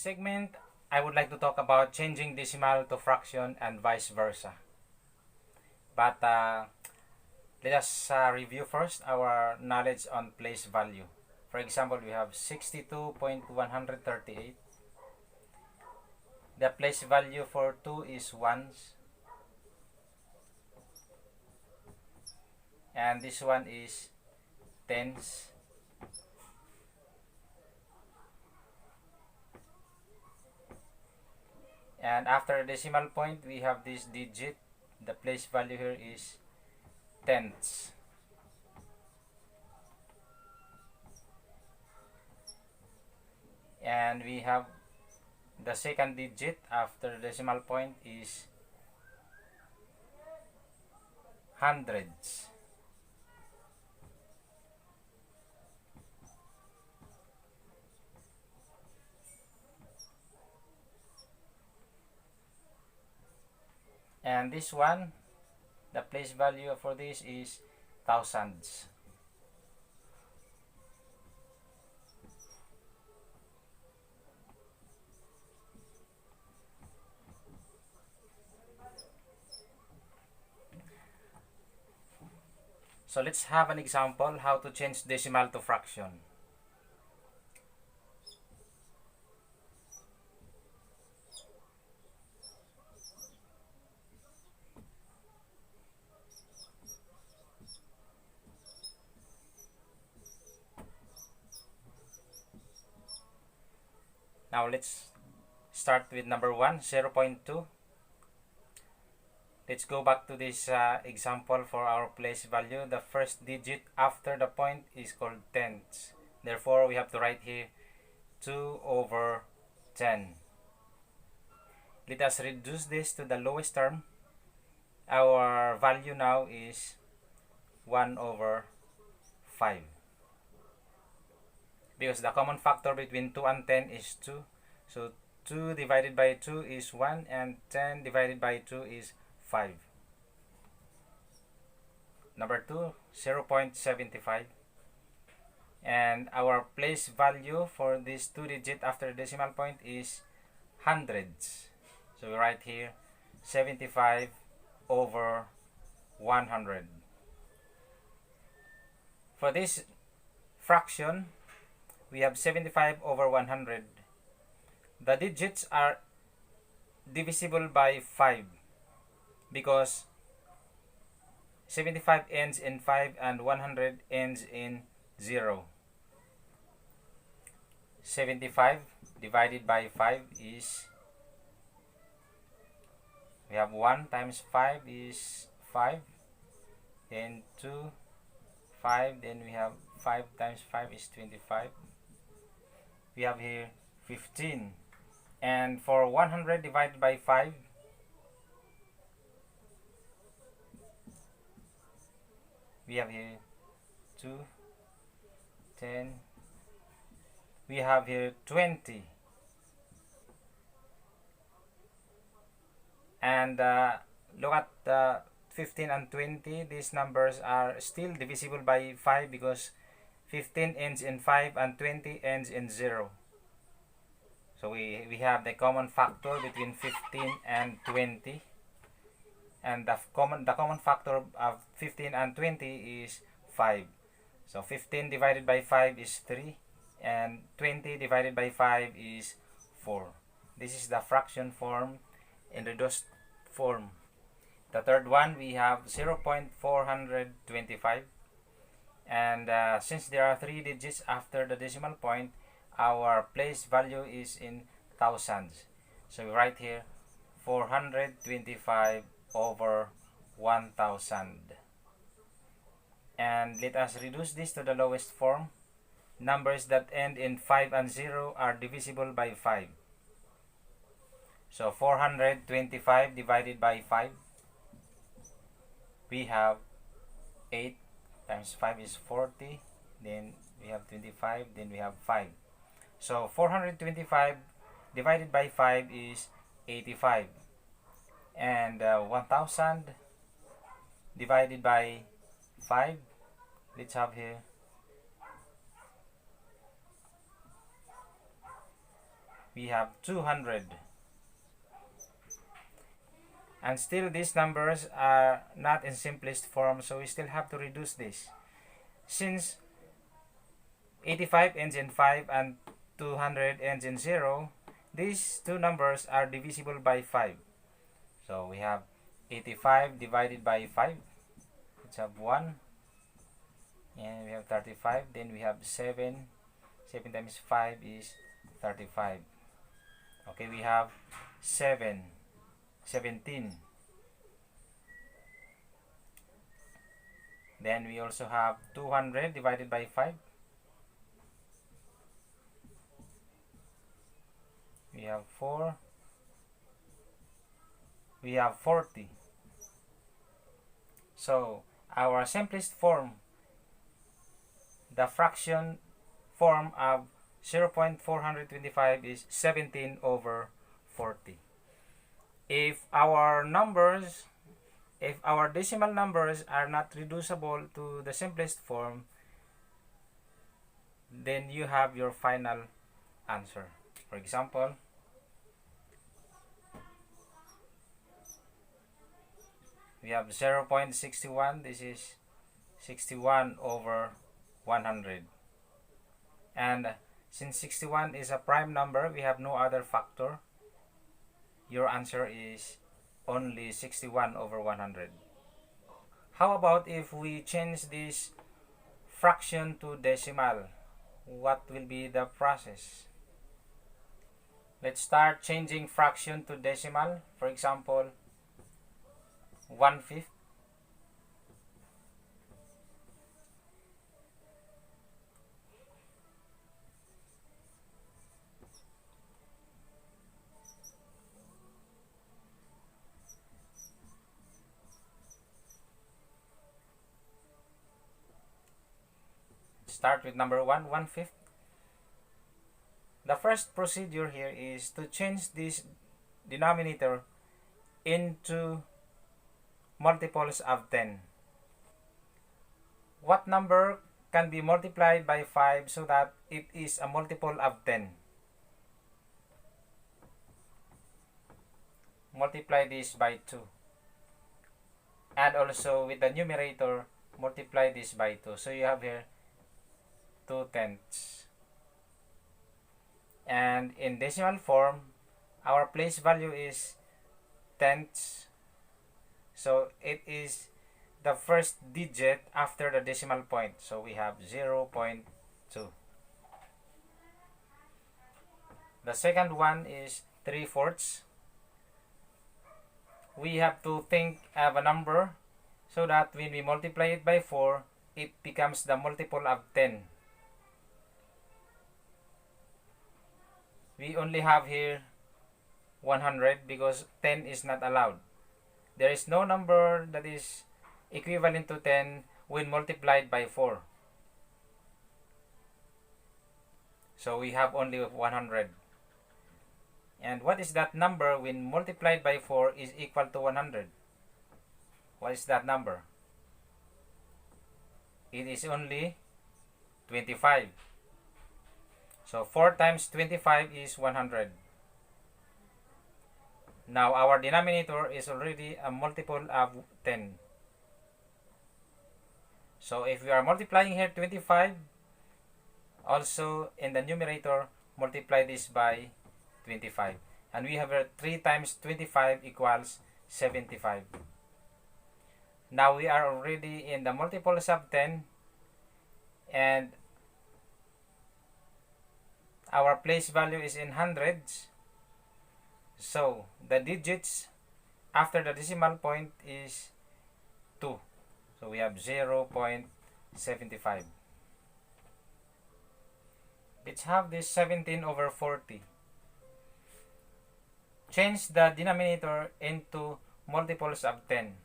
segment, I would like to talk about changing decimal to fraction and vice versa. But let us review first our knowledge on place value. For example, we have 62.138. The place value for 2 is 1s. And this one is tens. And after decimal point, we have this digit. The place value here is tenths. And we have the second digit after the decimal point is hundreds. And this one, the place value for this is thousands. So let's have an example how to change decimal to fraction. Now let's start with number 1, 0.2. Let's go back to this example for our place value. The first digit after the point is called tenths. Therefore, we have to write here 2 over 10. Let us reduce this to the lowest term. Our value now is 1 over 5. Because the common factor between 2 and 10 is 2. So 2 divided by 2 is 1 and 10 divided by 2 is 5. Number 2, 0.75. And our place value for this 2 digit after decimal point is hundreds. So we write here 75 over 100. For this fraction, we have 75 over 100. The digits are divisible by 5 because 75 ends in 5 and 100 ends in 0. 75 divided by 5 is, we have 1 times 5 is 5, then 2, 5, then we have 5 times 5 is 25. We have here 15. And for 100 divided by 5, we have here 2, 10, we have here 20. And look at 15 and 20, these numbers are still divisible by 5 because 15 ends in 5 and 20 ends in 0. So we have the common factor between 15 and 20. And the common factor of 15 and 20 is 5. So 15 divided by 5 is 3 and 20 divided by 5 is 4. This is the fraction form in reduced form. The third one, we have 0.425. And since there are 3 digits after the decimal point, our place value is in thousands. So we write here 425 over 1000. And let us reduce this to the lowest form. Numbers that end in 5 and 0 are divisible by 5. So 425 divided by 5, we have 8 times 5 is 40, then we have 25, then we have 5. So 425 divided by 5 is 85. And 1000 divided by 5, let's have here we have 200. And still these numbers are not in simplest form, so we still have to reduce this. Since 85 ends in 5 and 200 ends in 0, these two numbers are divisible by 5. So we have 85 divided by 5. Let's have 1. And we have 35. Then we have 7. 7 times 5 is 35. Okay, we have 17. Then we also have 200 divided by 5. We have 4. We have 40. So our simplest form, the fraction form of 0.425 is 17 over 40. If our decimal numbers are not reducible to the simplest form, then you have your final answer. For example, we have 0.61. This is 61 over 100. And since 61 is a prime number, we have no other factor. Your answer is only 61 over 100. How about if we change this fraction to decimal? What will be the process? Let's start changing fraction to decimal. For example, 1/5. Start with number 1, 1/5. The first procedure here is to change this denominator into multiples of 10. What number can be multiplied by 5 so that it is a multiple of 10? Multiply this by 2. And also with the numerator, multiply this by 2. So you have here 2/10. And in decimal form, our place value is tenths. So it is the first digit after the decimal point. So we have 0.2. The second one is 3/4. We have to think of a number so that when we multiply it by 4, it becomes the multiple of 10. We only have here 100 because 10 is not allowed. There is no number that is equivalent to 10 when multiplied by 4. So we have only 100. And what is that number when multiplied by 4 is equal to 100? What is that number? It is only 25. So 4 times 25 is 100. Now our denominator is already a multiple of 10. So if we are multiplying here 25, also in the numerator, multiply this by 25. And we have 3 times 25 equals 75. Now we are already in the multiples of 10, and our place value is in hundreds. So the digits after the decimal point is 2. So we have 0.75. Let's have this 17 over 40. Change the denominator into multiples of 10.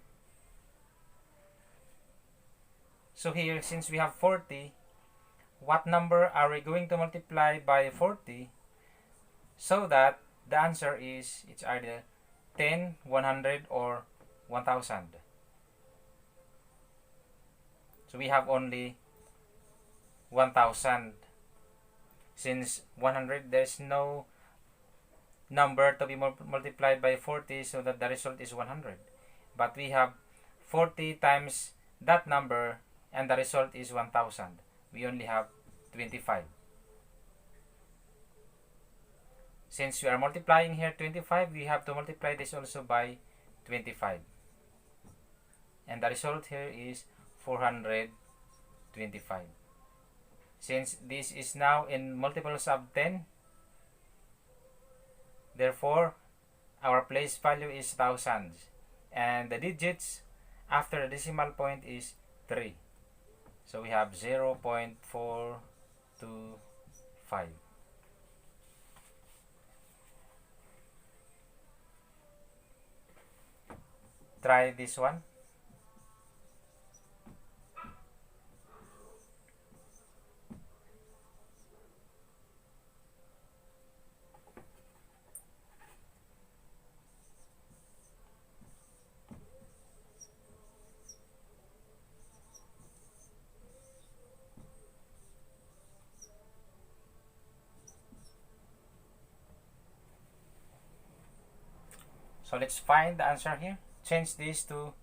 So here, since we have 40, what number are we going to multiply by 40 so that the answer is, it's either 10, 100, or 1000. So we have only 1000. Since 100, there's no number to be multiplied by 40 so that the result is 100. But we have 40 times that number and the result is 1000. We only have 25. Since we are multiplying here 25, we have to multiply this also by 25. And the result here is 425. Since this is now in multiples of 10, therefore our place value is thousands. And the digits after the decimal point is 3. So we have 0.425. Try this one. So let's find the answer here. Change this to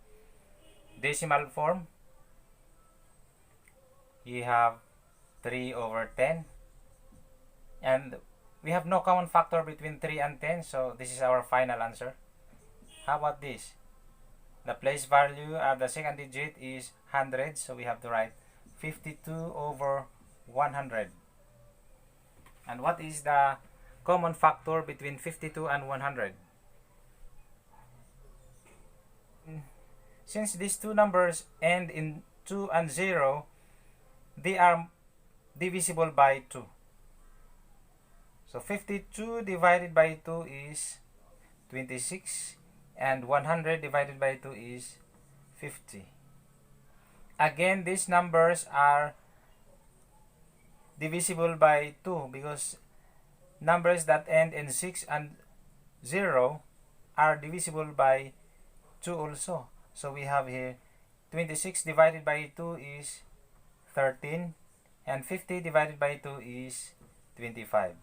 decimal form. You have 3 over 10. And we have no common factor between 3 and 10, so this is our final answer. How about this? The place value of the second digit is 100, so we have to write 52 over 100. And what is the common factor between 52 and 100? Since these two numbers end in 2 and 0, they are divisible by 2. So 52 divided by 2 is 26, and 100 divided by 2 is 50. Again, these numbers are divisible by 2 because numbers that end in 6 and 0 are divisible by 2 also. So we have here 26 divided by 2 is 13, and 50 divided by 2 is 25.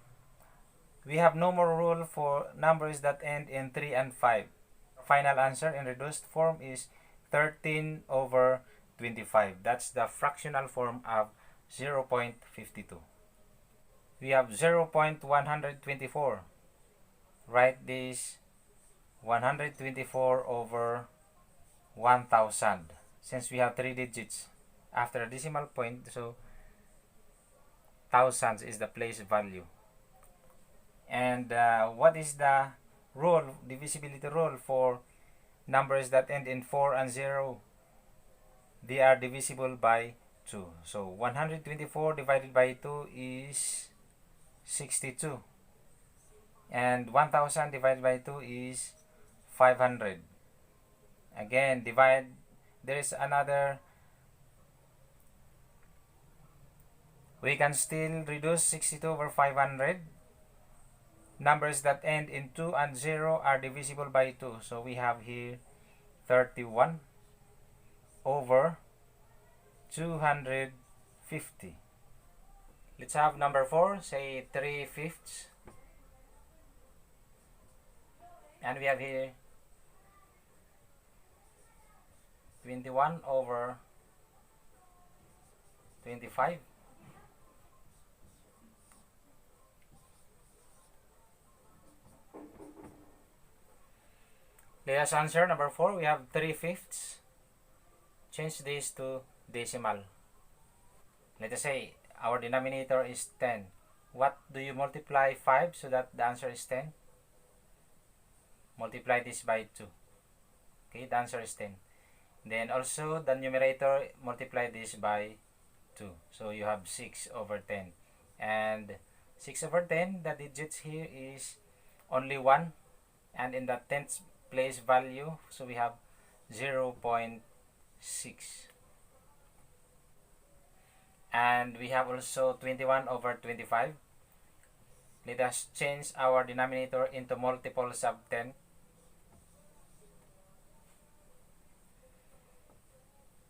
We have no more rule for numbers that end in 3 and 5. Final answer in reduced form is 13 over 25. That's the fractional form of 0.52. We have 0.124. Write this 124 over 1000. Since we have 3 digits after a decimal point, so thousands is the place value. And what is the rule, divisibility rule for numbers that end in 4 and 0? They are divisible by 2. So 124 divided by 2 is 62. And 1000 divided by 2 is 500. Again, divide. There is another. We can still reduce 62 over 500. Numbers that end in 2 and 0 are divisible by 2. So we have here 31 over 250. Let's have number 4. Say 3/5. And we have here 21 over 25. Let us answer number 4. We have 3/5. Change this to decimal. Let us say our denominator is 10. What do you multiply 5 so that the answer is 10? Multiply this by 2. Okay, the answer is 10. Then also the numerator, multiply this by 2. So you have 6 over 10. And 6 over 10, the digits here is only 1. And in the 10th place value, so we have 0.6. And we have also 21 over 25. Let us change our denominator into multiples of 10.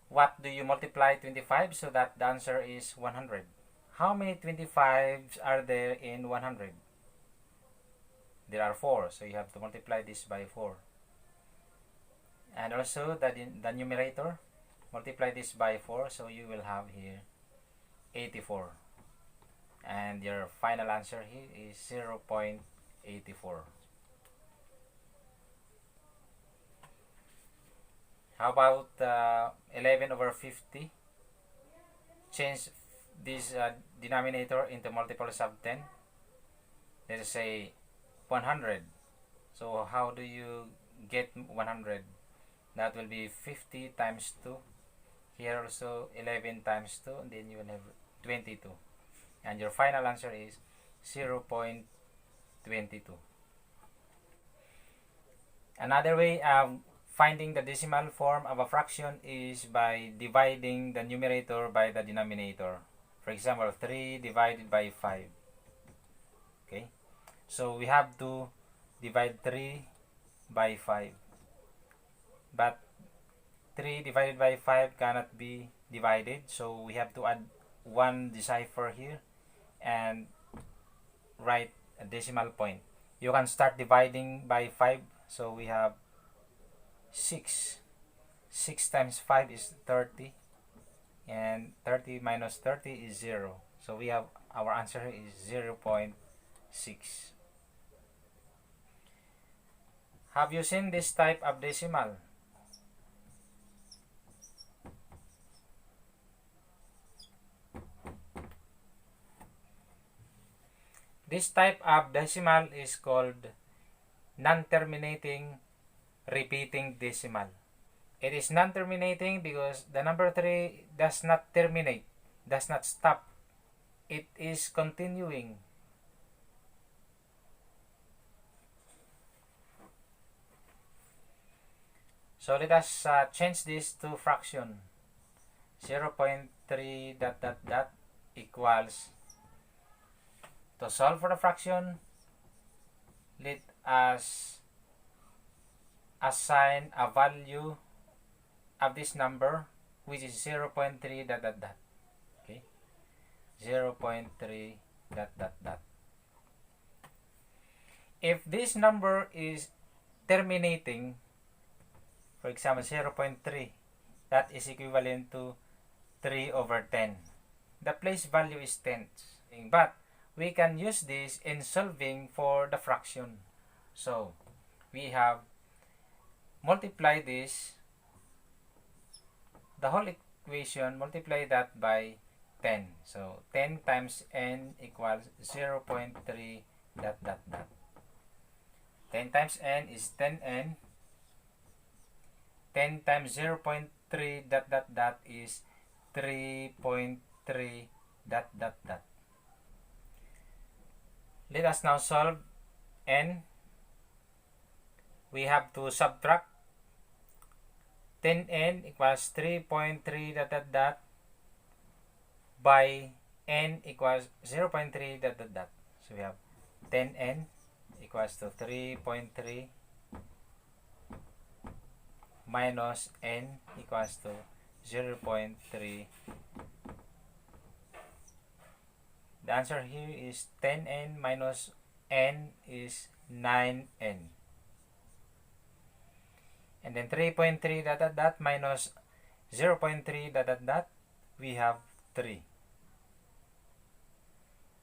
What do you multiply 25 so that the answer is 100? How many 25s are there in 100? there are 4, so you have to multiply this by 4. And also the numerator, multiply this by 4, so you will have here 84. And your final answer here is 0.84. How about 11 over 50? Change this denominator into multiples of 10. Let's say 100. So how do you get 100? That will be 50 times 2. Here also 11 times 2, and then you will have 22. And your final answer is 0.22. Another way of finding the decimal form of a fraction is by dividing the numerator by the denominator. For example, 3 divided by 5. Okay? So we have to divide 3 by 5. But 3 divided by 5 cannot be divided, so we have to add 1 decipher here and write a decimal point. You can start dividing by 5, so we have 6. 6 times 5 is 30, and 30 minus 30 is 0. So we have, our answer is 0.6. Have you seen this type of decimal? This type of decimal is called non-terminating repeating decimal. It is non-terminating because the number 3 does not terminate, does not stop. It is continuing. So let us change this to fraction. 0.3 dot dot dot equals, to solve for the fraction, let us assign a value of this number, which is 0.3 dot dot dot. Okay, 0.3 dot dot dot. If this number is terminating, for example 0.3, that is equivalent to 3 over 10. The place value is tenths, but we can use this in solving for the fraction. So we have multiply this, the whole equation, multiply that by 10. So 10 times n equals 0.3 dot dot dot. 10 times n is 10n. 10 times 0.3 dot dot dot is 3.3 dot dot dot. Let us now solve n. We have to subtract 10n equals 3.3 dot dot dot by n equals 0.3 dot dot dot. So we have 10n equals to 3.3 minus n equals to 0.3. The answer here is 10n minus n is 9n. And then 3.3 dot dot dot minus 0.3 dot dot dot, we have 3.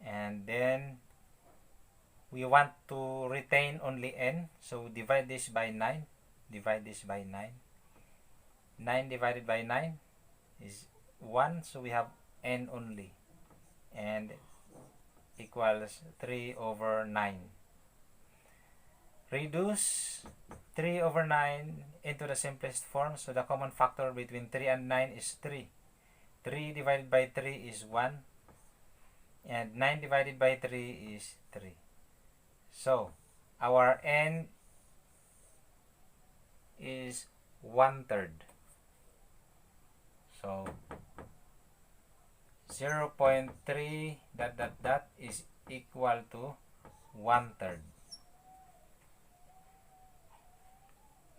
And then we want to retain only n, so divide this by 9. Divide this by 9. 9 divided by 9 is 1, so we have n only. And equals 3 over 9. Reduce 3 over 9 into the simplest form, so the common factor between 3 and 9 is 3. 3 divided by 3 is 1, and 9 divided by 3 is 3. So our n is 1/3. So 0.3 dot dot dot is equal to 1/3.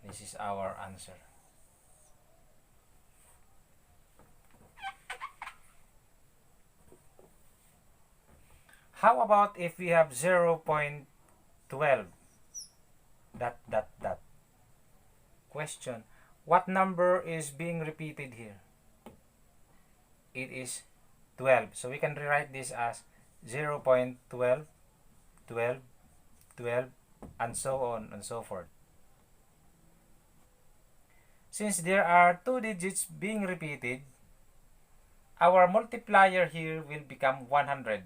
This is our answer. How about if we have 0.2? 12 dot dot dot. Question: what number is being repeated here? It is 12. So we can rewrite this as 0.12, 12, 12, and so on and so forth. Since there are two digits being repeated, our multiplier here will become 100.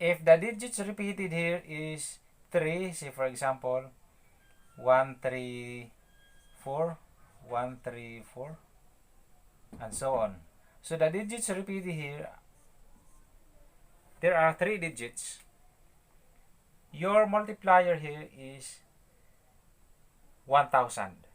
If the digits repeated here is 3, say for example, 134, 134, and so on. So the digits repeated here, there are 3 digits. Your multiplier here is 1000.